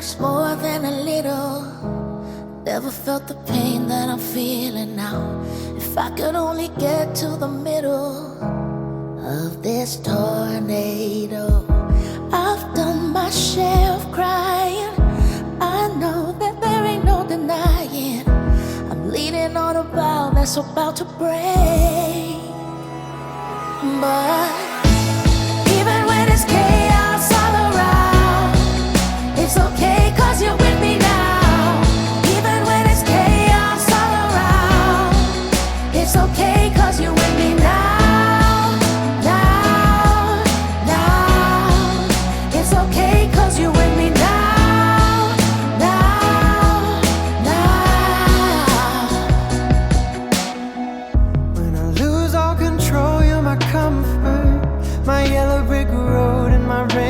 hurts more than a little. Never felt the pain that I'm feeling now. If I could only get to the middle of this tornado. I've done my share of crying. I know that there ain't no denying. I'm leaning on a bow that's about to break. But even when it's chaos all around, it's okay 'cause you're with me now. Even when it's chaos all around, it's okay 'cause you're with me now. Now, now, it's okay 'cause you're with me now. Now, now. When I lose all control, you're my comfort, my yellow brick road and my rain.